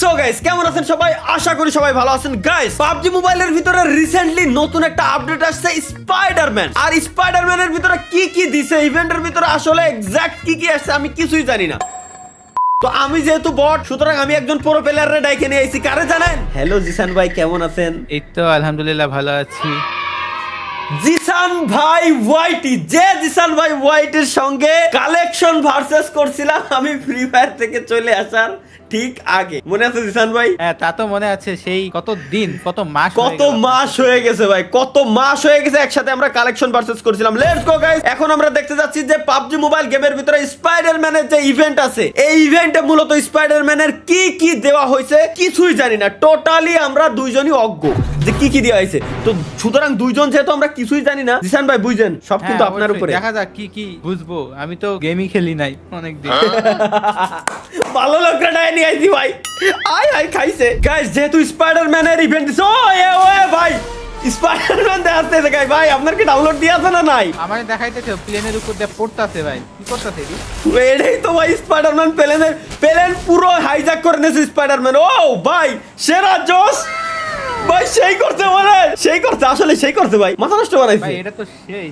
So guys কেমন আছেন সবাই? আশা করি সবাই ভালো আছেন। গাইস PUBG মোবাইলের ভিতরে রিসেন্টলি নতুন একটা আপডেট আসছে স্পাইডারম্যান। আর স্পাইডারম্যানের ভিতরে কি কি দিছে ইভেন্টের ভিতরে আসলে এক্সাক্ট কি কি আসছে আমি কিছুই জানি না। তো আমি যেহেতু বট সুতরাং আমি একজন প্রো প্লেয়ারে ডাইকে নিয়ে আইছি। কারে জানেন? হ্যালো জিসান ভাই, কেমন আছেন? এই তো আলহামদুলিল্লাহ ভালো আছি। জিসান ভাই ওয়াইটি, যে জিসান ভাই ওয়াইটির সঙ্গে কালেকশন ভার্সেস করছিলাম আমি ফ্রি ফায়ার থেকে চলে আসার ঠিক আগে, মনে আছে জিসান ভাই? হ্যাঁ তা তো মনে আছে, সেই কত দিন কত মাস হয়ে গেছে ভাই, কত মাস হয়ে গেছে একসাথে আমরা কালেকশন ভার্সেস করছিলাম। লেটস গো গাইস, এখন আমরা দেখতে যাচ্ছি যে পাবজি মোবাইল গেমের ভিতরে স্পাইডারম্যানের যে ইভেন্ট আছে, এই ইভেন্টে মূলত স্পাইডারম্যানের কি কি দেওয়া হয়েছে কিছুই জানি না। টোটালি আমরা দুইজনই অজ্ঞ যে কি কি দেওয়া হয়েছে। তো সুতরাং দুইজন যেহেতু আমরা কিছুই জানি না, জিসান ভাই বুঝেন সব কিন্তু আপনার উপরে। দেখা যাক কি কি বুঝবো, আমি তো গেমই খেলি নাই অনেকদিন। ভালো লোকরা নিয়ে আইছি ভাই, আয় আয় খাইছে। গাইস যেহেতু স্পাইডারম্যানের ইভেন্ট দিছে, ও ভাই স্পাইডারম্যান দেখাচ্ছে গাই ভাই, আপনার কি ডাউনলোড দিয়ে আছে না নাই? আমারে দেখাইতেছে প্লেনের উপর দিয়ে পড়তাছে ভাই, কি করতাছে রে? এটাই তো ভাই স্পাইডারম্যান, প্লেন পুরো হাইজ্যাক করে নিয়েছে স্পাইডারম্যান। ও ভাই সেরা জোস ভাই, সেই করছে মানে সেই করছে, আসলে সেই করছে ভাই, মাথা নষ্ট বানাইছে ভাই। এটা তো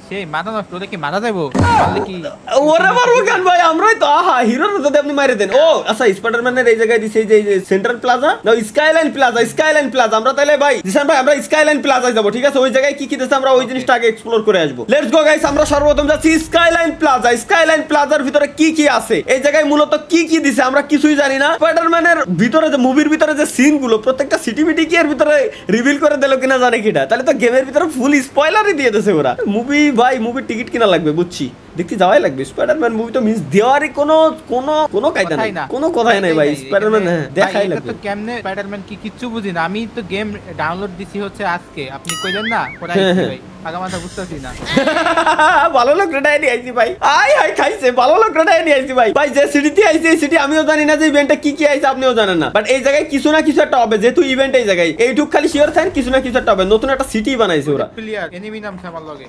সেই মাথা নষ্ট, ওটা কি মাথা দেবো পারলে কি ওরে মারবো কেন ভাই? আমরাই তো আহা হিরোর যদি আপনি মারি দেন। ও আচ্ছা, স্পাইডারম্যানের এই জায়গায় দিছে যে সেন্ট্রাল প্লাজা না স্কাইলাইন প্লাজা, আমরা তাহলে ভাই জিসান ভাই আমরা স্কাইলাইন প্লাজায় যাব, ঠিক আছে? ওই জায়গায় কি কি দিছে আমরা ওই জিনিসটা আগে এক্সপ্লোর করে আসবো। লেটস গো গাইস, আমরা সর্বপ্রথম যাচ্ছি স্কাইলাইন প্লাজার ভিতরে কি কি আছে, এই জায়গায় মূলত কি কি দিছে আমরা কিছুই জানি না। স্পাইডারম্যানের ভিতরে যে মুভির ভিতরে যে সিন গুলো প্রত্যেকটা সিটি কি এর ভিতরে রিভিল করে দিল কিনা জানে কিনা, তাহলে তো গেমের ভিতরে ফুল স্পয়লারই দিয়ে দিয়েছে ওরা। মুভি ভাই, মুভির টিকিট কিনা লাগবে বুঝছি, দেখতে যাওয়াই লাগবে। স্পাইডারম্যান মুভি তো মিস দেওয়ারই কোনো কায়দা নাই, কোনো কথাই নাই ভাই। স্পাইডারম্যান হ্যাঁ দেখাই লাগবে। তো কেমনে স্পাইডারম্যান কি কিচ্ছু বুঝি না। আমি তো গেম ডাউনলোড দিছি হচ্ছে আজকে, আপনি কইলেন না কোথায় ভাই, আগা মাথা বুঝতেছি না। ভালো লোক রেডাই নিয়ে আইছি ভাই, আয় হাই খাইছে, ভালো লোক রেডাই নিয়ে আইছি ভাই। ভাই যে সিটিতে আইছি এই সিটি আমিও জানি না যে ইভেন্টটা কি কি আইছে, আপনিও জানেন না, বাট এই জায়গায় কিছু না কিছু একটা হবে। যেহেতু ইভেন্ট এই জায়গায় এইটুক খালি শিওর থাকেন কিছু না কিছু একটা হবে। নতুন একটা সিটি বানাইছে ওরা। প্লেয়ার এনিমি নাম আমার লগে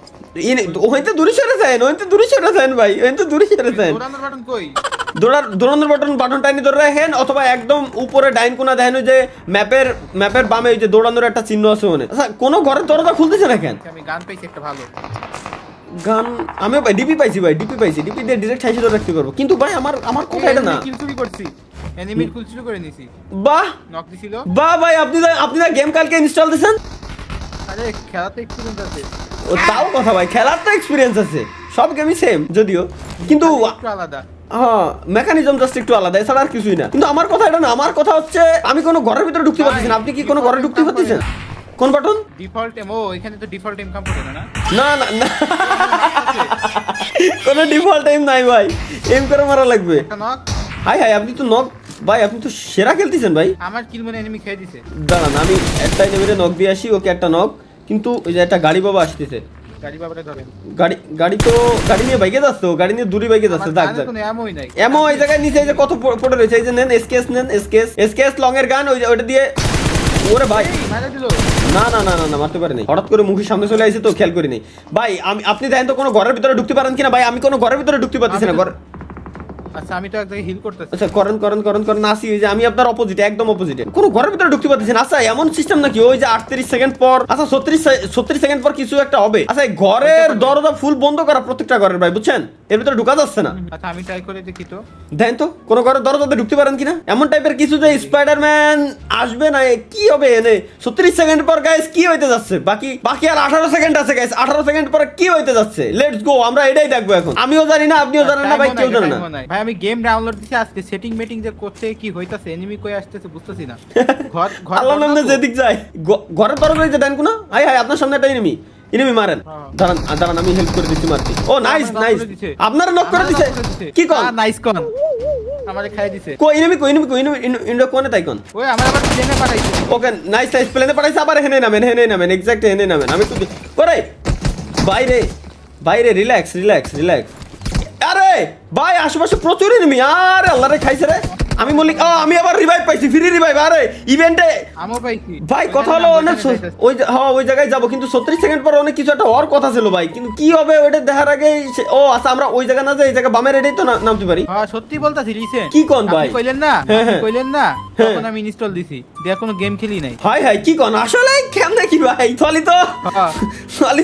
ওইতে দূরে সরে যান ভাই, ওইতে দূরে সরে যান। দৌড়ানোর বাটন কই? দৌড়ানোর বাটনটা নিয়ে ধরে রাখেন, অথবা একদম উপরে ডাইন কোণা দেখেন ওই যে ম্যাপের বামে ওই যে দৌড়ানোর একটা চিহ্ন আছে ওখানে। আচ্ছা কোনো ঘরের দরজা খুলতেছে না কেন? আমি গান পাইছি একটা ভালো গান আমিও ডিপি পাইছি ভাই, ডিপি দিয়ে ডাইরেক্ট হাইসে ধরে রাখতে পারবো। কিন্তু ভাই আমার কথা এটা না, কিল চুরি করছি, এনিমির কিল চুরি করে নিছি। বাহ নক দিছিল। বাহ ভাই, আপনি না গেম কালকে ইনস্টল দিয়েছেন? আরে খেলাতে এক্সপেরিয়েন্স আছে। ও তাও কথা ভাই, খেলার তো এক্সপেরিয়েন্স আছে, সব গেমই সেম যদিও, কিন্তু একটু আলাদা। হ্যাঁ মেকানিজম জাস্ট একটু আলাদা, এছাড়া আর কিছুই না। কিন্তু আমার কথা এটা না, আমার কথা হচ্ছে আমি কোনো ঘরের ভিতরে ঢুকতে পারতেছি না। আপনি কি কোনো ঘরে ঢুকতে পারতেছেন? কোন বাটন? Default M. ও এখানে তো ডিফল্ট এম কাম করে না। না না না কোনো ডিফল্ট এম নাই ভাই, এম করে মারা লাগবে। একটা নক। হাই আপনি তো নক ভাই, আপনি তো সেরা খেলতেছেন ভাই। আমার কিল মানে এনিমি খেয়ে দিছে। দাঁড়ান আমি একটা এনিমিরে নক দিয়ে আসি। ওকে একটা নক, কিন্তু ওই যে একটা গাড়ি বাবা আসতেছে। গাড়ি বাবারে ধরেন। গাড়ি নিয়ে বাইকে যাচ্ছে, ও গাড়ি নিয়ে দূরে বাইকে যাচ্ছে। কোনো এমই নাই। এমন এই জায়গায় নিচে এই যে কত পড়ে রয়েছে, এই যে নেন এসকেএস লং এর গান, ওইটা দিয়ে। ওরে ভাই মারা দিল। না মারতে পারে নাই, হঠাৎ করে মুখের সামনে চলে আসে তো খেয়াল করিনি ভাই। আপনি দেখেন তো কোনো ঘরের ভিতরে ঢুকতে পারেন কিনা ভাই? আমি কোনো ঘরের ভিতরে ঢুকতে পারতেছি না। আচ্ছা আমি তো এক জায়গায় হিল করতেছি। আচ্ছা করেন আসি, ওই যে আমি আপনার অপোজিটে, একদম অপোজিটে। কোনো ঘরের ভিতরে ঢুকতে পারতেছি না। আচ্ছা এমন সিস্টেম নাকি ওই যে 38 সেকেন্ড পর, আচ্ছা 36 সেকেন্ড পর কিছু একটা হবে। আচ্ছা ঘরের দরজা ফুল বন্ধ করা প্রত্যেকটা ঘরের ভাই, বুঝছেন? এর ভিতরে ঢুকা যাচ্ছে না। আচ্ছা আমি ট্রাই করে দেখি তো, দেন তো কোনো ঘরের দরজাতে ঢুকতে পারেন কিনা। এমন টাইপের কিছু যে স্পাইডারম্যান আসবে না, কি হবে এনে 36 সেকেন্ড পর গাইস কি হইতে যাচ্ছে? বাকি আর 18 সেকেন্ড আছে গাইস, 18 সেকেন্ড পরে কি হইতে যাচ্ছে? লেটস গো, আমরা এটাই দেখবো এখন। আমিও জানি না, আপনিও জানেন না ভাই, কেউ জানে না ভাই। আমি গেম ডাউনলোড দিছি আজকে, সেটিং মেটিং যে করতে কি হইতাছে, এনিমি কই আসতেছে বুঝতেছি না। আল্লাহর নামে যেদিক যায় ঘরের দরজায় যে দেন কোনা। হাই আপনার সামনে একটা এনিমি মারেন। দাঁড়ান আমি হেল্প করে দিচ্ছি মারতে। ও নাইস আপনারা নক করে দিছে। কি কোন নাইস কোন আমারে খাই দিছে। এনিমি কোনে তাই কোন? ওই আমার আবার প্লেনে পাঠাইছে। ওকে নাইস প্লেনে পাঠাইছে। আবার হেনে নামেন এক্স্যাক্ট হেনে নামেন। আমি তো ওরে বাইরে রিল্যাক্স। আরে ভাই আশেপাশে প্রচুর এনিমি। আরে আল্লাহ রে খাইছে রে। আমি মল্লিক আমি আবার রিভাইভ পাইছি, ফ্রি রিভাইভ। আরে ইভেন্টে আমও পাইছি ভাই কথা হলো অনেক ওই জায়গায় যাবো, কিন্তু 36 সেকেন্ড পর অনেক কিছু একটা হওয়ার কথা ছিল ভাই, কিন্তু কি হবে ওটা দেখার আগে আচ্ছা আমরা ওই জায়গা না যাই, এই জায়গা বামের এটাই তো নামতে পারি। হ্যাঁ সত্যি বলতাছি লিসেন। কি কোন ভাই? আপনি কইলেন না, হ্যাঁ, হ্যাঁ। কইলেন না, হ্যাঁ। তখন আমি ইনস্টল দিছি, দেখ কোনো গেম খেলি নাই। হাই হাই কি কোন আসলে কেমনে কি ভাই? তাহলে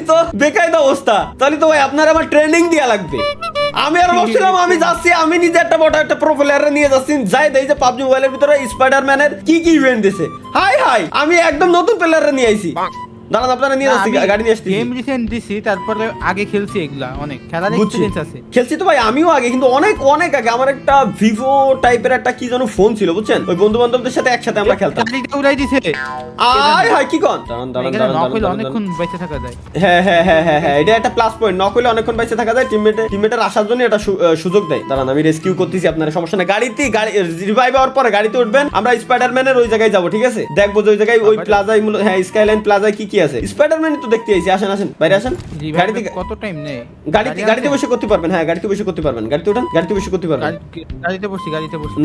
তো বেকায়দা অবস্থা। তাহলে তো ভাই আপনার আমার ট্রেনিং দেয়া লাগবে। আমি আর ভাবছিলাম আমি যাচ্ছি, আমি নিজে একটা বড় একটা প্রো প্লেয়ারে নিয়ে যাচ্ছি, যাই দেই যে পাবজি মোবাইলের ভিতরে স্পাইডারম্যানের কি কি ইভেন্ট দিছে। হাই হাই আমি একদম নতুন প্লেয়ারে নিয়ে আইছি। দাঁড়ান আপনারা নিয়ে যাচ্ছি, গাড়ি নিয়ে আসছি। গেম রিসেন্ট দিছি, তারপরে আগে খেলছি এগুলা, অনেক খেলার বুঝছি। এক্সপেরিয়েন্স আছে। খেলছি তো ভাই আমিও আগে, কিন্তু অনেক অনেক আগে আমার একটা ভিভো টাইপের একটা কি যেন ফোন ছিল বুঝছেন, ওই বন্ধু বান্ধবদের সাথে একসাথে আমরা খেলতাম। গাড়িটা উড়াই দিছে। আয় হাই কি কোন? দাঁড়ান এখানে নক হইলে অনেকক্ষণ বেঁচে থাকা যায়। হ্যাঁ এটা একটা প্লাস পয়েন্ট। নক হইলে অনেকক্ষণ বেঁচে থাকা যায়, টিমমেটের আসার জন্য এটা সুযোগ দেয়। দাঁড়ান আমি রেস্কিউ করতেছি, আপনার সমস্যা নেই। গাড়ি রিভাইভ হওয়ার পরে গাড়িতে উঠবেন, আমরা স্পাইডারম্যানের ওই জায়গায় যাবো, ঠিক আছে? দেখবো যে ওই জায়গায় ওই প্লাজায় হ্যাঁ স্কাইলাইন প্লাজায় কি কি আছে। স্পাইডারম্যান তো দেখতে আইছি, আসেন বাইরে আসেন। গাড়িতে কত টাইম নেই? গাড়িতে বসে করতে পারবেন, হ্যাঁ গাড়িতে বসে করতে পারবেন, গাড়িতে উঠান, গাড়িতে বসে করতে পারবেন। গাড়িতে বসি।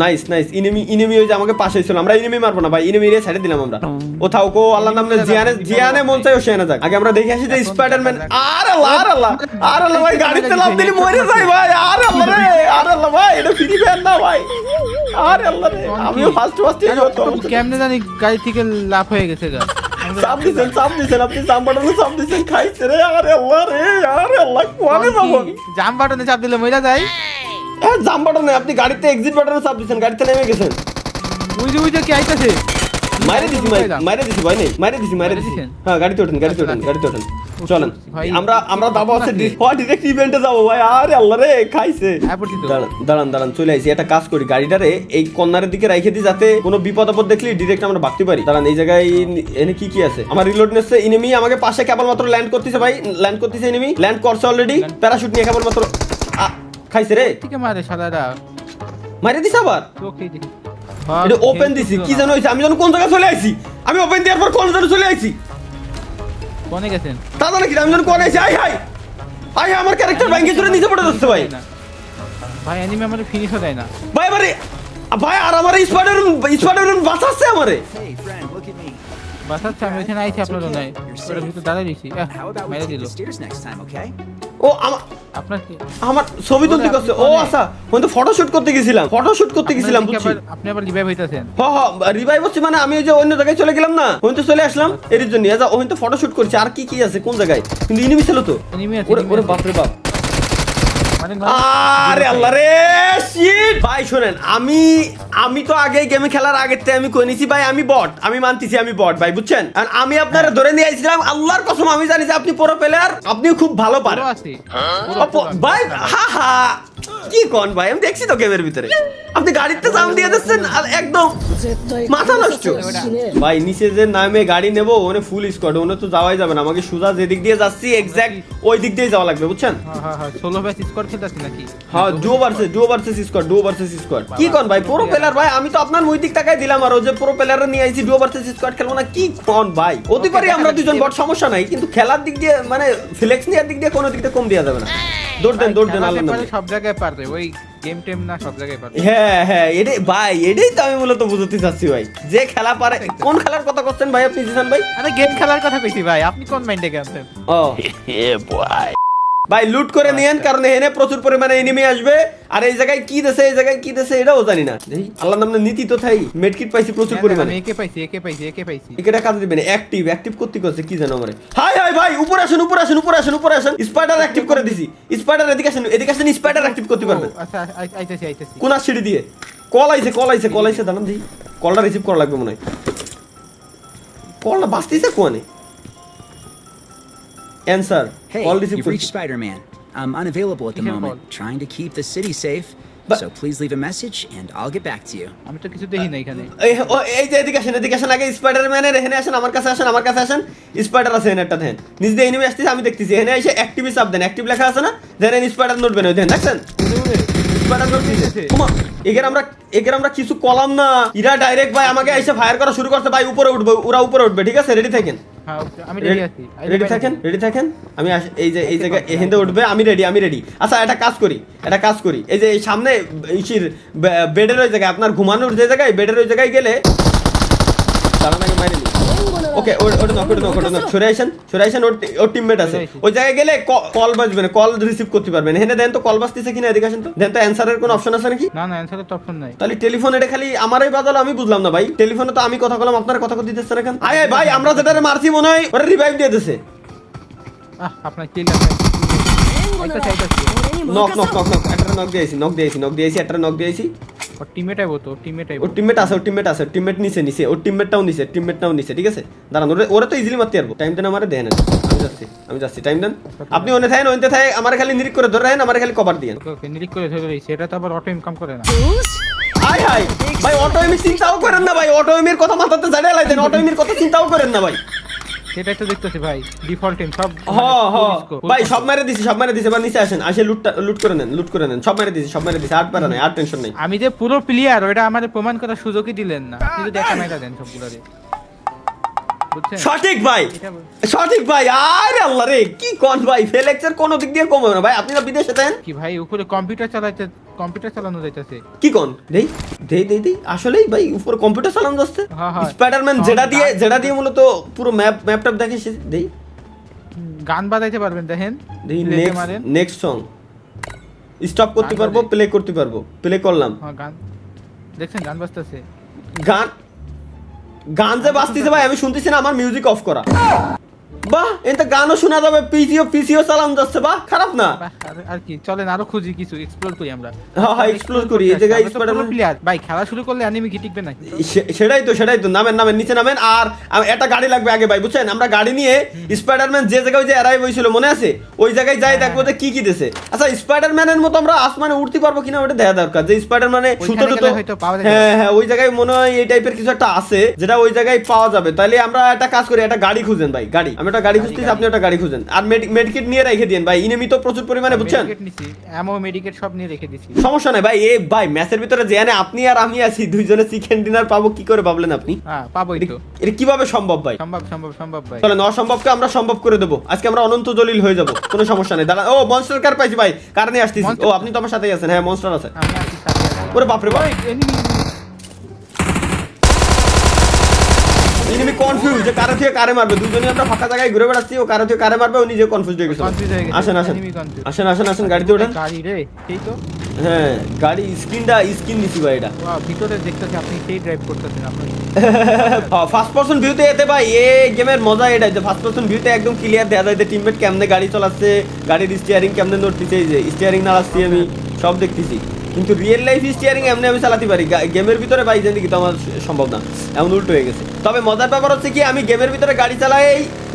নাইস ইনিমি ওই যে আমাকে পাশে ছিল, আমরা ইনিমি মারবো না ভাই, ইনিমি রে সাইডে দিলাম আমরা। ও থাও কো আল্লাহর নামে জিয়ানে মন চাই ও সেনা যাক। আগে আমরা দেখে আসি যে স্পাইডারম্যান। আরে আল্লাহ ভাই গাড়িতে লাফ দিলি মরে যাই ভাই। আরে আল্লাহ ভাই এটা ফ্রি ফায়ার না ভাই। আরে আল্লাহ রে আমিও ফার্স্ট এই হতো। কেমনে জানি গাড়ি থেকে লাফ হয়ে গেছে গা। চাপ দিছেন আপনি জাম বাটনে চাপ দিছেন, খাইছে রে। আরে আল্লাহ কোয়ানে যাবো? জাম বাটনে চাপ দিলে মইরা যায়। জাম বাটনে আপনি গাড়িতে এক্সিট বাটনে চাপ দিছেন, গাড়িতে নেমে গেছেন। ওই যে কি আইতাছে? মাইরে দিছি ভাই নেই, মাইরে দিছি। হ্যাঁ গাড়িতে ওঠেন। চলেন আমরা দাবা আছে ডিরেক্ট ইভেন্টে যাবো ভাই। আরে আল্লাহ রে খাইছে। দাঁড়ান চলে আইছি। একটা কাজ করি, গাড়িটারে এই কর্নারের দিকে রাইখে দিই, যাতে কোনো বিপদ আপদ দেখলে ডিরেক্ট আমরা ভাগতে পারি। দাঁড়ান এই জায়গায় এনে কি আছে? আমার রিলোড নেছে, এনিমি আমাকে পাশে কেবলমাত্র ল্যান্ড করতেছে ভাই, এনিমি ল্যান্ড করছে অলরেডি, প্যারাশুট নিয়ে কেবলমাত্র খাইছে রে। ঠিক মারে শালারা, মাইরে দিছে আবার। ওকে দেখি এটা ওপেন দিছি, কি জানো হইছে? আমি জানো কোন জায়গায় চলে আইছি। আমি ওপেন দেওয়ার পর কোন জায়গায় চলে আইছি। কোনে গেছেন? তা জানো কি আমি জানো কোন আইছি। আই আমার ক্যারেক্টার ভাঙ্গি চলে নিচে পড়ে যাচ্ছে ভাই। ভাই এনিমি আমারে ফিনিশও দেয় না ভাই আর আমার স্পাইডারম্যান বাঁচাচ্ছে আমারে। বাসাচ্ছে, আমি ওখানে আইছি, আপনারও নাই। ওর ভিতর দাঁড়াই দিছি, মেরে দিল। ও আপনার কি আমার ছবি তুলতে গেছে? ও আচ্ছা আমি তো ফটোশুট করতে গেছিলাম বুঝছি। আপনি আবার রিভাইভ হইতাছেন? রিভাইভ হচ্ছে মানে আমি ওই যে অন্য জায়গায় চলে গেলাম না, ওই তো চলে আসলাম এর জন্য। ওই তো ফটোশুট করছি। আর কি আছে কোন জায়গায়? কিন্তু ইনিমি ছিল তো। এনিমি আছে। ওরে বাপ রে বাপ। আরে আল্লাহ রে শিট। ভাই শুনেন, আমি তো আগে গেমে খেলার আগের থেকে আমি কই নিছি ভাই আমি বট, আমি মানতেছি আমি বট ভাই, বুঝছেন? আর আমি আপনারা ধরে নিয়ে আইছিলাম, আল্লাহর কসম আমি জানি যে আপনি প্রো প্লেয়ার, আপনি খুব ভালো পারেন ভাই। কি কোন ভাই, আমি দেখছি তো গেমের ভিতরে আপনি গাড়িতে জাম দিয়ে দিচ্ছেন আর একদম মাথা নষ্ট ভাই। নিচে যে নামে গাড়ি নেবো ওনে ফুল স্কোয়াড, ওনে তো যাওয়াই যাবে না। আমাকে সোজা যেদিক দিয়ে যাচ্ছি এক্স্যাক্ট ওই দিক দিয়ে যাওয়া লাগবে, বুঝছেন? সোলো ব্যাচ স্কোয়াড খেলতাছি নাকি? হ্যাঁ ডুও ভার্সেস স্কোয়াড। কি কোন ভাই প্রো প্লেয়ার ভাই? আমি তো আপনার মুই দিক টাকায় দিলাম, আর ও যে প্রো প্লেয়ার নিয়ে আইছি ডুও ভার্সেস স্কোয়াড খেলবো না। কি কোন ভাই? অতি পারি আমরা দুজন বট, সমস্যা নাই, কিন্তু খেলার দিক দিয়ে মানে ফ্লেক্স নেওয়ার দিক দিয়ে কোনো দিক দিয়ে কম দেওয়া যাবে না। দৌড় দেন আল্লাহ নামে। সব জায়গায় পারবে, ওই গেম টেম না সব জায়গায় পারবে। হ্যাঁ এটাই তো আমি মূলত বুঝতে চাচ্ছি ভাই, যে খেলা পারে। কোন খেলার কথা করছেন ভাই আপনি জিসান ভাই? আরে গেম খেলার কথা কইছি ভাই, আপনি কোন মাইন্ডে গেছেন? ও ভাই লুট করে নিয়েন, কারণ এখানে প্রচুর পরিমাণে এনিমি আসবে। আর এই জায়গায় কি দেশে এটাও জানি না। আল্লাহর নামে নীতি তো থাই। মেডকিট পাইছি প্রচুর পরিমাণে। একে পাইছি। এটা কাজ দিবেন অ্যাক্টিভ করতে কি জানো আমারে? হাই ভাই উপরে আসেন। স্পাইডার অ্যাক্টিভ করে দিছি। স্পাইডার এদিকে আসেন স্পাইডার অ্যাক্টিভ করতে পারবেন। আচ্ছা আইতাছি। কোন সিঁড়ি দিয়ে কল আইছে দাঁড়ান দিই, কলটা রিসিভ করা লাগবে মনে হয়। কলটা বাঁচতেছে কোনে? Answer. Hey, Call receive you've reached Spider-Man. I'm unavailable at the moment, trying to keep the city safe. So please leave a message and I'll get back to you. আমি তো কিছু দেখি না এখানে। এই যে এদিকে আসেন আগে স্পাইডারম্যানের এখানে আসেন, আমার কাছে আসেন। স্পাইডার আছে এখানে একটা দেন, নিজ দিয়ে এনিমি আসতেছে আমি দেখতেছি। এখানে এসে অ্যাক্টিভ চাপ দেন, অ্যাক্টিভ লেখা আছে না, দেন স্পাইডার নোট বেন ওই দেন, দেখছেন স্পাইডার নোট দিয়েছে। এগের আমরা কিছু কলাম না, এরা ডাইরেক্ট ভাই আমাকে এসে ফায়ার করা শুরু করছে ভাই। ওরা উপরে উঠবে, ঠিক আছে? রেডি থাকেন। হ্যাঁ okay, আমি রেডি আছি রেডি থাকেন আমি এই যে এই জায়গায় এখানে উঠবে আমি রেডি আচ্ছা একটা কাজ করি এই যে এই সামনে ইসির বেডের ওই জায়গায় আপনার ঘুমানোর যে জায়গায় বেডের ওই জায়গায় গেলে তার নাকি মারি ওকে ওটা নক সরে আইছেন ওর টিমমেট আছে ওই জায়গায় গেলে কল বাজবে না কল রিসিভ করতে পারবেন এখানে দেন তো কল বাজতেছে কিনা এদিকে আসেন তো দেন তো অ্যানসারের কোনো অপশন আছে নাকি না অ্যানসারের তো অপশন নাই তাহলে টেলিফোন এটা খালি আমারই বাজালো আমি বুঝলাম না ভাই টেলিফোনে তো আমি কথা বললাম আপনার কথা দিতেছেন এখন আয় ভাই আমরা যেটারে মারছি মনে হয় ওরা রিভাইভ দিয়ে দিতেছে আপনার কিল আছে এটা চাইতাছি নক একটা নক দিয়েছি একটা নক দিয়েছি ওর টিমমেট আইবো তো টিমমেট আইবো ওর টিমমেট আছে টিমমেট নিচে ওর টিমমেটটাও নিচে ঠিক আছে দাঁড়ান ওরা তো ইজিলি মারতে পারবো টাইম দেন আমারে দেন আমি যাচ্ছি টাইম দেন আপনি ওনে থাকেন আমার খালি নিরিক করে ধরে রাখেন আমার খালি কভার দিয়েন ওকে নিরিক করে ধরে রইছে এটা তো আবার অটো ইনকাম করে না আয় হাই ভাই অটো এমি চিন্তাও করেন না ভাই অটো এমির কথা মাথাতে জাড়িয়ে লাইতেন অটো এমির কথা চিন্তাও করেন না ভাই সেটাই তো দেখতেছি ভাই ডিফল্ট টিম সব ভাই সব মেরে দিছি এবার নিচে আসেন আসে লুট করে নেন সব মেরে দিছি আর পারা নাই আর টেনশন নাই আমি যে পুরো প্লেয়ার ওটা আমাদের প্রমাণ করার সুযোগই দিলেন না কিন্তু দেখা মেটা দেন সবগুলোরে বুঝছেন সঠিক ভাই আরে আল্লাহ রে কি কোন ভাই ফেলেক্সের কোন দিক দিয়ে কম হবে না ভাই আপনি না বিদেশে দেন কি ভাই উপরে কম্পিউটার চালানো যাইতেছে কি কোন দেই আসলেই ভাই উপরে কম্পিউটার চালানো যাচ্ছে স্পাইডারম্যান যেটা দিয়ে মূলত পুরো ম্যাপটা দেখে দেই গান বাজাইতে পারবেন দেখেন দেই নেক্সট সং স্টপ করতে পারবো প্লে করতে পারবো প্লে করলাম হ্যাঁ গান দেখছেন গান বাজতেছে গান যে বাজতেছে ভাই আমি শুনতেছি না আমার মিউজিক অফ করা বাহ এটা গানও শোনা যাবে পিসিও চালান যাচ্ছে বাহ খারাপ না আর কি চলেন আরো খুঁজি কিছু এক্সপ্লোর করি আমরা হ্যাঁ এক্সপ্লোর করি এই জায়গায় স্পাইডারম্যান প্লেয়ার ভাই খেলা শুরু করলে অ্যানিমি কি টিকবে নাকি সেটাই তো নামেন নিচে নামেন আর একটা গাড়ি লাগবে আগে ভাই বুঝছেন আমরা গাড়ি নিয়ে স্পাইডারম্যান যে জায়গায় যে অ্যারাইভ হয়েছিল মনে আছে ওই জায়গায় যাই দেখবো যে কি দিছে আচ্ছা স্পাইডারম্যানের মতো আমরা আসমানে উঠতে পারবো কিনা ওটা দেখা দরকার যে স্পাইডারম্যানে সুতো হ্যাঁ ওই জায়গায় মনে হয় এই টাইপের কিছু একটা আছে যেটা ওই জায়গায় পাওয়া যাবে তাহলে আমরা একটা কাজ করি একটা গাড়ি খুঁজেন ভাই আমি একটা গাড়ি খুঁজতেছি আপনি একটা গাড়ি খুঁজেন আর মেডিকেট নিয়ে রেখে দিন ভাই ইনেমি তো প্রচুর পরিমাণে বুঝছেন মেডিকেট সব নিয়ে রেখে দিছি সমস্যা নাই ভাই ভাই ম্যাচের ভিতরে যেখানে আপনি আর আমি আছি দুইজনে চিকেন ডিনার পাবো কি করে ভাবলেন আপনি হ্যাঁ পাবোই তো এটা কিভাবে সম্ভব ভাই সম্ভব ভাই চলেন অসম্ভবকে আমরা সম্ভব করে দেবো আজকে আমরা অনন্ত জলিল হয়ে যাব কোনো সমস্যা নেই দাঁড়া ও মনস্টার কার পাইছি ভাই কার নিয়ে আসতেছি ও আপনি তো আমার সাথেই আছেন হ্যাঁ মনস্টার আছে আমি আছি সাথে ওরে বাপ রে ভাই এনিমি কনফিউজ যে কারে থেকে কারে মারবে দুজনেই আমরা ফাঁকা জায়গায় ঘুরে বেড়াচ্ছি ও কারে থেকে কারে মারবে ও নিজে কনফিউজ হয়ে গেছে আসেন গাড়িতে ওঠেন গাড়ি রে এই তো হ্যাঁ গাড়ি স্ক্রিন নিছি ভাই এটা ভিতরে দেখতেছি আপনি সেই ড্রাইভ করতেছেন আপনি ফার্স্ট পারসন ভিউতে এতে ভাই এই গেমের মজা এটা যে ফার্স্ট পারসন ভিউতে একদম ক্লিয়ার দেখা যায় যে টিমমেট কেমনে গাড়ি চালাচ্ছে গাড়ির স্টিয়ারিং কেমনে নড়তেছে এই যে স্টিয়ারিং নাড়াচ্ছি আমি সব দেখতেছি কিন্তু রিয়েল লাইফ স্টিয়ারিং এমনি আমি চালাতে পারি গেমের ভিতরে ভাই জানি কি তো আমার সম্ভব না এমন উল্টো হয়ে গেছে তবে মজার ব্যাপার হচ্ছে কি আমি গেমের ভিতরে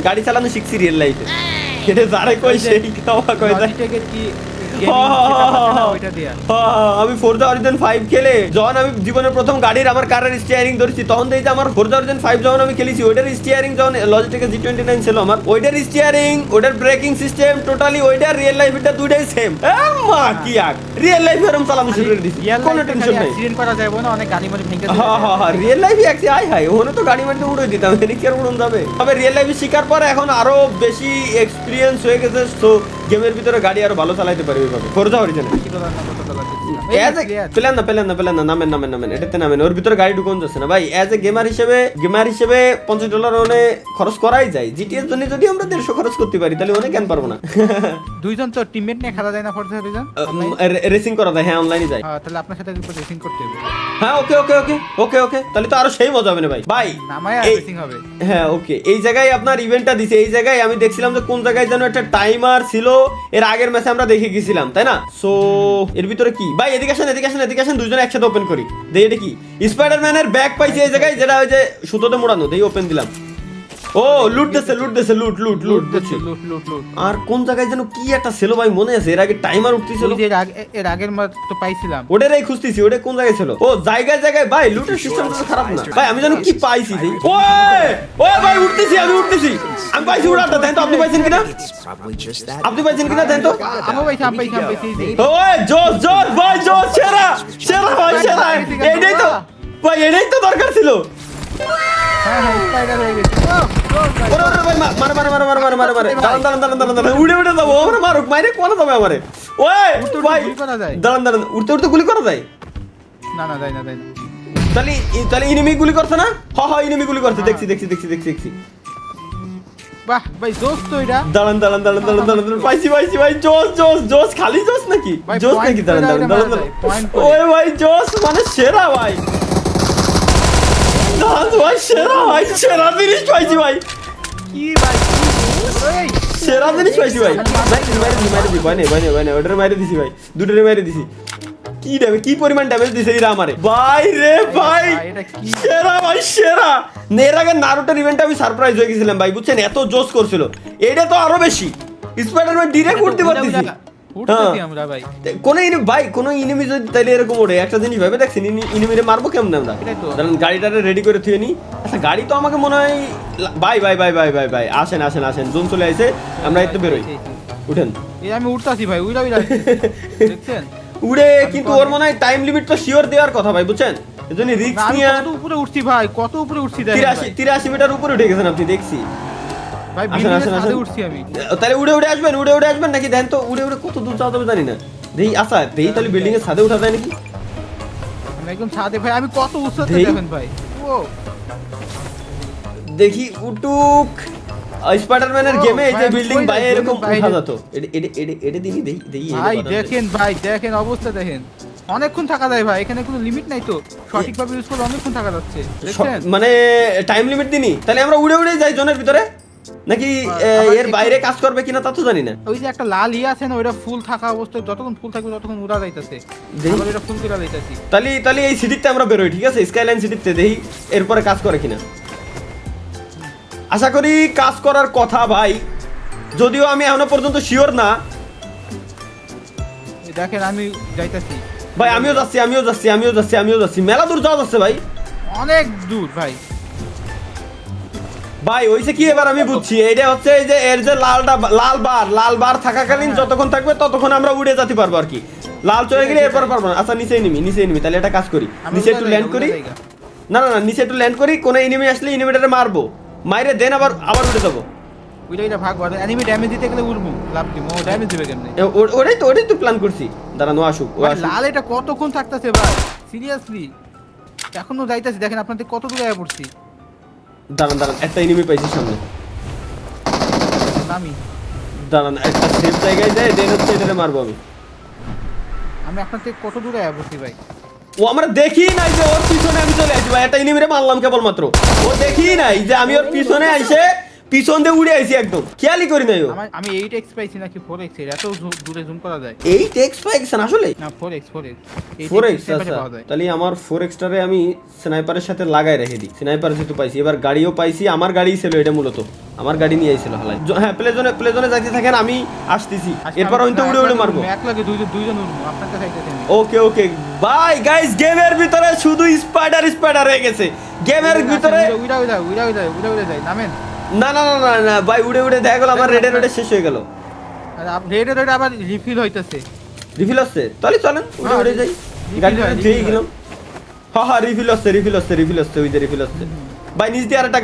গাড়ি চালানো শিখছি রিয়েল লাইফে এটা যারে কই সেই কথা কই যায় আমি ফোরজা অরিজিন 5 খেলে যখন আমি জীবনের প্রথম গাড়ির আমার কারের স্টিয়ারিং ধরেছি তখন দেখি যে আমার ফোরজা অরিজিন 5 যখন আমি খেলেছি ওইটার স্টিয়ারিং যখন লজিটেক G29 ছিল আমার ওইটার স্টিয়ারিং ওইটার ব্রেকিং সিস্টেম টোটালি ওইটার রিয়েল লাইফের দুইটাই সেম মা কি আর রিয়েল লাইফে এরকম চালানো শুরু করে দিছি কোনো টেনশন নাই অ্যাক্সিডেন্ট করা যাবে না অনেক গাড়ি মারি ভেঙে হ্যাঁ রিয়েল লাইফে হাই ওখানে তো গাড়ি মারতে উড়ে দিতাম এনে কি আর উড়ন যাবে তবে রিয়েল লাইফে শিকার পর এখন আরো বেশি এক্সপেরিয়েন্স হয়ে গেছে তো গেমের ভিতরে গাড়ি আরো ভালো চালাতে পারি ওইভাবে ফোরজা অরিজিন পেলেন না নামেন এটাতে নামেন ওর ভিতরে গাড়ি ঢুকন যাচ্ছে না ভাই এজ এ গেমার হিসেবে $50 ওনে খরচ করাই যায় জিটিএর জন্য যদি আমরা 150 খরচ করতে পারি তাহলে ওনে কেন পারবো না দুইজন তো টিমমেট নিয়ে খেলা যায় না ফরজা অরিজিন রেসিং করা যায় হ্যাঁ অনলাইনে যায় তাহলে আপনার সাথে রেসিং করতে হবে হ্যাঁ ওকে তাহলে তো আরো সেই মজা হবে না ভাই নামায় রেসিং হবে হ্যাঁ ওকে এই জায়গায় আপনার ইভেন্টটা দিছে এই জায়গায় আমি দেখছিলাম যে কোন জায়গায় যেন একটা টাইমার ছিল এর আগের ম্যাচে আমরা দেখে গেছিলাম তাই না সো এর ভিতরে কি ভাই এদিকে আসেন দুজনে একসাথে ওপেন করি দেই এটা কি স্পাইডারম্যানের ব্যাগ পাইছি এই জায়গায় যেটা ওই যে সুতোতে মোড়ানো দেই ওপেন দিলাম ও লুট আর কোন জায়গায় যেন কি একটা ছিল ভাই মনে আছে এর আগে টাইমার উঠতেছিল এর আগের মাস তো পাইছিলাম ওটারই খুঁজতেছি ওটা কোন জায়গায় ছিল ও জায়গায় ভাই লুটের সিস্টেম তো খারাপ না ভাই আমি জানো কি পাইছি ওই ভাই উঠতেছি আমি পাইছি ওটা দেন তো আপনি পাইছেন কিনা দেন তো আমি পাইছি ওই জোস ভাই জোস সেরা ভাই এটাই তো দরকার ছিল হ্যাঁ স্পাইডার হয়ে গেছে ওরে ওরে ভাই মারে মারে মারে মারে মারে মারে মারে দাঁড়ান দাঁড়ান দাঁড়ান দাঁড়ান দাঁড়ান উড়ে উড়ে যাবো আমরা মারুক মাইরে কোন যাবে আমারে ওই ভাই দাঁড়ান দাঁড়ান উড়তে উড়তে গুলি করা যায় না না যাই না যাই না তাহলে তাহলে ইনিমি গুলি করছে না হ্যাঁ ইনিমি গুলি করছে দেখছি দেখছি দেখছি দেখছি দেখছি বাহ ভাই জোস তো এটা দাঁড়ান দাঁড়ান দাঁড়ান দাঁড়ান দাঁড়ান পাইছি পাইছি ভাই জোস জোস জোস খালি জোস নাকি ভাই, জোস point নাকি দাঁড়ান করে দাঁড়ান এটা দাঁড়ান মারা যায়, point করে। ওই ভাই জোস মানে সেরা ভাই দাঁড়ান ভাই সেরা জিনিস পাইছি ভাই কি ভাই এই সেরা জিনিস পাইছি ভাই মাইরে দিছি ভাই না ওটারে মাইরে দিছি ভাই দুটোরে মাইরে দিছি কি ড্যামেজ কি পরিমাণ ড্যামেজ দিছে এরা আমারে ভাই রে ভাই এটা কি? সেরা ভাই সেরা এর আগে নারুটোর ইভেন্টে আমি সারপ্রাইজ হয়ে গেছিলাম ভাই বুঝছেন এত জোস করছিল এটা তো আরো বেশি স্পাইডারম্যান ডিরেক্ট উঠতে পারতেছি উঠতেছি আমরা ভাই কোন ইনিমি যদি তাইলে এরকম ওঠে একটা জিনিস ভাবে দেখছেন ইনিমিরে মারবো কেমন আমরা এটাই তো। কারণ গাড়িটারে রেডি করে থুয়ে নি আচ্ছা গাড়ি তো আমাকে মনে হয় ভাই ভাই ভাই ভাই ভাই ভাই আসেন আসেন আসেন জোন চলে আইছে আমরা একটু বেরোই উঠেন এই আমি উঠতাছি ভাই উইরা উইরা দেখছেন উড়ে কিন্তু ওর মনে হয় টাইম লিমিট তো শিওর দেওয়ার কথা ভাই বুঝছেন এজন্য না, রিস্ক আমি নিয়ে কত উপরে উঠছি ভাই কত উপরে উঠছি দেখেন ভাই। 83 মিটার উপরে উঠে গেছেন আপনি দেখছি ভাই আসেন, বিল্ডিং আসেন, এর ছাদে আসেন। উঠছি আমি তাহলে উড়ে উড়ে আসবেন নাকি দেন তো উড়ে উড়ে কত দূর যাওয়া যাবে জানি না দেই আচ্ছা দেই তাহলে বিল্ডিং এর ছাদে উঠা যায় নাকি আমি একদম ছাদে ভাই আমি কত উচ্চতে দেই। দেখেন ভাই ও দেখি উটুক স্পাইডারম্যানের ও, গেমে এই যে ভাই, বিল্ডিং কই বাইরে যাচ্ছে? এরকম বাইরে। উঠা যেত এটা দিনই দেই দেই এই ভাই কথা দেখেন ভাই দেখেন অবস্থা দেখেন অনেকক্ষণ থাকা যায় ভাই এখানে কোনো লিমিট নাই তো সঠিকভাবে ইউজ করলে অনেকক্ষণ থাকা যাচ্ছে দেখছেন মানে টাইম লিমিট দিনই তাহলে আমরা উড়ে উড়ে যাই জোনের ভিতরে নাকি আবার এর একটু- বাইরে কাজ করবে কিনা তা তো জানি না ওই যে একটা লাল আছে না ওইটা ফুল থাকা অবস্থায় যতক্ষণ ফুল থাকবে ততক্ষণ উড়া যাইতেছে দেই। আবার এটা ফুল করে যাইতেছি তাহলে এই সিটিতে আমরা বেরোই ঠিক আছে স্কাইলাইন সিটিতে দেখি এরপরে কাজ করে কিনা আশা করি কাজ করার কথা ভাই যদিও আমি এখনো পর্যন্ত শিওর না দেখেন আমি যাইতেছি ভাই আমিও যাচ্ছি মেলা দূর যাওয়া যাচ্ছে ভাই অনেক দূর ভাই ভাই হইছে কি এবার আমি বুঝছি এইটা হচ্ছে এই যে এর যে লাল বার থাকাকালীন যতক্ষণ থাকবে ততক্ষণ আমরা উড়ে যেতে পারবো আর কি লাল চলে গেলে এরপর পারবো না আচ্ছা নিচে নিমি তাহলে এটা কাজ করি আমি নিচে উড়া একটু যাইগা, ল্যান্ড করি উড়া যাইগা। না নিচে একটু ল্যান্ড করি কোন এনিমি আসলে এনিমিটারে মারবো মাইরে দেন আবার উঠে যাবো ওইটা ভাগ করে এনিমি ড্যামেজ দিতে গেলে উড়বো লাভ দিব ও ড্যামেজ দিবে কেমনে ওটাই তো প্ল্যান করছি দাঁড়ান ও আসুক ভাই, লাল এটা কতক্ষণ থাকতেছে ভাই সিরিয়াসলি এখনো যাইতেছি দেখেন আপনাদের কত দূরে আয়া পড়ছি দাঁড়ান একটা এনিমি পাইছি সামনে আমি দাঁড়ান একটা সেফ জায়গায় যায় দেন হচ্ছে এটারে মারবো আমি আপনার থেকে কত দূরে আয়া পড়ছি ভাই ও আমরা দেখি নাই যে ওর পিছনে আমি চলে আসি ভাই একটা এনিমিরে মারলাম কেবলমাত্র ও দেখি নাই যে আমি ওর পিছনে আইসে পিছন দিয়ে উড়ে আইছি একদম খেয়ালই করি নাই ও আমি 8x পাইছি নাকি 4x এর এত দূরে জুম করা যায় এই টেক্স পাইছেন আসলে না 4x 4x আচ্ছা তাহলে আমার 4x টারে আমি স্নাইপারের সাথে লাগাই রেখে দিই স্নাইপার যেহেতু পাইছি এবার গাড়িও পাইছি আমার গাড়িই ছিল এটা মূলত আমার গাড়ি নিয়ে আইছিল হালাই হ্যাঁ প্লে জোনে যাইতে থাকেন আমি আসতেছি এরপর হয়তো উড়ে মারবো এক লাগে দুইজন উড়বো আপনার কাছে আইতেছেন ওকে বাই গাইস গেমের ভিতরে শুধু স্পাইডার হয়ে গেছে গেমের ভিতরে উড়া যাই নামেন না ভাই উড়ে দেখা গেল আমার রেডে শেষ হয়ে গেল রেডে আবার রিফিল হইতেছে রিফিল হচ্ছে তাহলে চলেন উড়ে যাই গাড়িটা ধুয়ে গেলাম হ্যাঁ রিফিল হচ্ছে ওই যে রিফিল হচ্ছে ভাই নিচ দিয়ে আরেকটা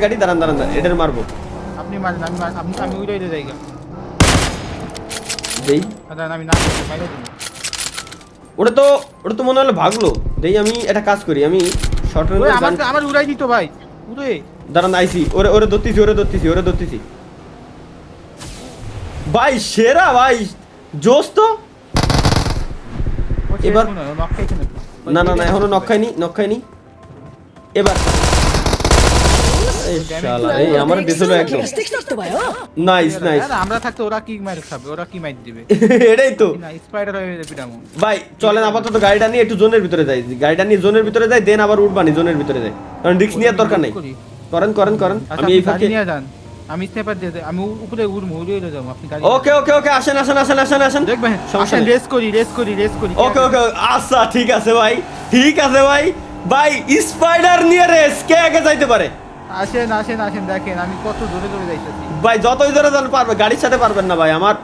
গাড়ি দাঁড়ান এটার মারবো আপনি মারেন আমি উড়ে যাই দেই আমি না মাইরে দিই ওটা তো মনে হলো ভাগলো দেই আমি একটা কাজ করি আমি শর্ট ওই রেঞ্জ আমার উড়াই দিত ভাই উড়ে দাঁড়ান আইসি ওরে ধরতেছি ভাই সেরা ভাই জোস তো এবার- না এখনো নক খাইনি এবার এই শালা এই আমার দিছিল একদম নাইস আমরা থাকতে ওরা কি মার খাবে ওরা কি মাইর দিবে এটাই তো না স্পাইডার হয়ে যাবে পিটামো ভাই চলেন আপাতত গাড়িটা নিয়ে একটু জোনের ভিতরে যাই দেন আবার উঠবানি জোনের ভিতরে যাই কারণ রিস্ক নেওয়ার দরকার নাই করেন আমি এই ফাঁকে নিয়ে যান আমি স্নাইপার দিয়ে আমি উপরে উড়বো উড়ে যাবো আপনি গাড়ি ওকে আসেন দেখবেন সমস্যা নেই। রেস করি ওকে আচ্ছা ঠিক আছে ভাই ভাই স্পাইডার নিয়ে রেস কে আগে যাইতে পারে আসেন দেখেন আমি কত দূরে যাইতেছি ভাই যতই ধরে যান পারবে গাড়ির সাথে পারবেন না ভাই আমার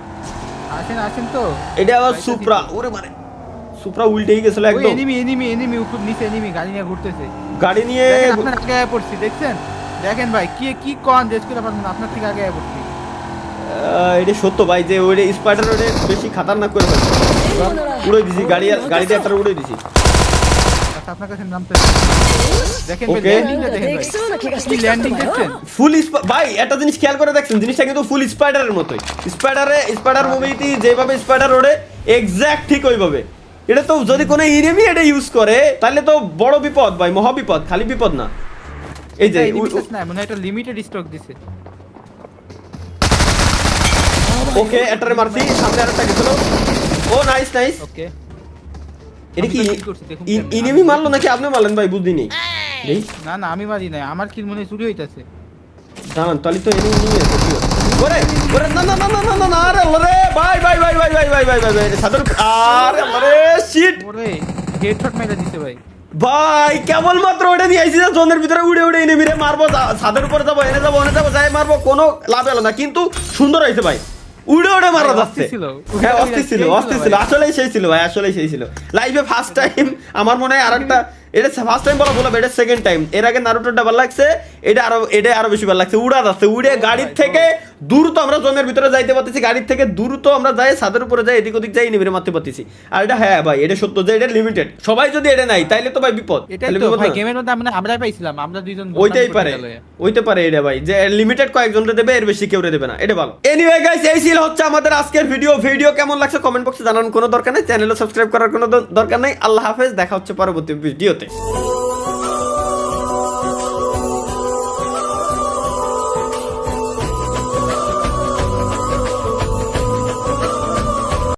আসেন তো এটা আবার সুপ্রা ওরে মানে সুপ্রা উল্টেই গেছিল একদম এনিমি উপর নিচে এনিমি গাড়ি নিয়ে ঘুরতেছে গাড়ি নিয়ে দেখেন, আপনার আগে আয়া পড়ছি দেখছেন দেখেন ভাই কি কোন রেস করে পারবেন আপনার থেকে আগে পড়ছি। এটা সত্য ভাই যে ওই স্পাইডার ওরে বেশি খাতারনাক করে ফেলছে। উড়ে দিছি গাড়িতে একটা উড়ে দিছি। আচ্ছা আপনার কাছে নামতে দেখেন ভাই Okay. ল্যান্ডিংটা দেখেন ভাই কি ল্যান্ডিং দেখছেন ফুল ভাই একটা জিনিস খেয়াল করে দেখছেন, জিনিসটা কিন্তু ফুল স্পাইডারের মতোই। স্পাইডার মুভিতে যেভাবে স্পাইডার ওড়ে এক্স্যাক্ট ঠিক ওইভাবে। এটা তো যদি কোনো এনিমি এটা ইউজ করে তাহলে তো বড় বিপদ ভাই, মহা বিপদ, খালি বিপদ না। এই যে না মনে হয় এটা লিমিটেড স্টক দিছে। ওকে এটারে মারছি, সামনে আরেকটা গেছিল। ও নাইস। ওকে এটা কি আমি তো kill করছি, দেখুন কেমনে। এনিমি মারলো নাকি আপনি মারলেন ভাই বুঝদি নেই। এই না আমি মারি নাই, আমার কিল মনে হয় চুরি হইতাছে। দাঁড়ান তাহলে তো এনিমি নিয়ে আছে কি ওরে ওরে না আরে আরে ভাই সাদর আরে আরে শিট ওরে হেডশট মেরে দিছে ভাই। ভাই কেবল মাত্র ওটা দিয়ে আইছি, জোনের ভিতরে উড়ে এনিমিরে মারবো, ছাদের উপরে যাবো এনে যাবো যাই মারবো, কোনো লাভ হলো না, কিন্তু সুন্দর হয়েছে ভাই, উড়ে মারা যাচ্ছে। হ্যাঁ অস্থির ছিল আসলেই সেই ছিল ভাই, আসলেই সেই ছিল। লাইভে ফার্স্ট টাইম আমার মনে হয় আরেকটা, এটা ফার্স্ট টাইম বলা বলবো, এটা সেকেন্ড টাইম। এর আগে নারুটোটা ভালো লাগছে, এটা আরো বেশি ভালো লাগছে। উড়া যাচ্ছে, উড়ে গাড়ির থেকে দ্রুত আমরা জোনের ভিতরে যাইতে পারতেছি, গাড়ির থেকে দ্রুত আমরা যাই ছাদের উপরে যাই, এদিক ওদিক যাই নিবিড়ে মারতে পারতেছি। আর এটা হ্যাঁ ভাই এটা সত্য যে এটা লিমিটেড, সবাই যদি এটা নাই তাইলে তো ভাই বিপদ। এটাই তাহলে তো বিপদ ভাই না? গেমের মধ্যে আমরাই পাইছিলাম, আমরা দুইজন ওইতে পারে এটা ভাই যে লিমিটেড কয়েকজনরে দেবে, এর বেশি কেউ দেবে না, এটা ভালো। এনিওয়ে গাইস এই ছিল হচ্ছে আমাদের আজকের ভিডিও কেমন লাগছে কমেন্ট বক্সে জানানোর কোনো দরকার নেই, চ্যানেলে সাবস্ক্রাইব করার কোনো দরকার নেই। আল্লাহ হাফেজ, দেখা হচ্ছে পরবর্তী ভিডিওতে।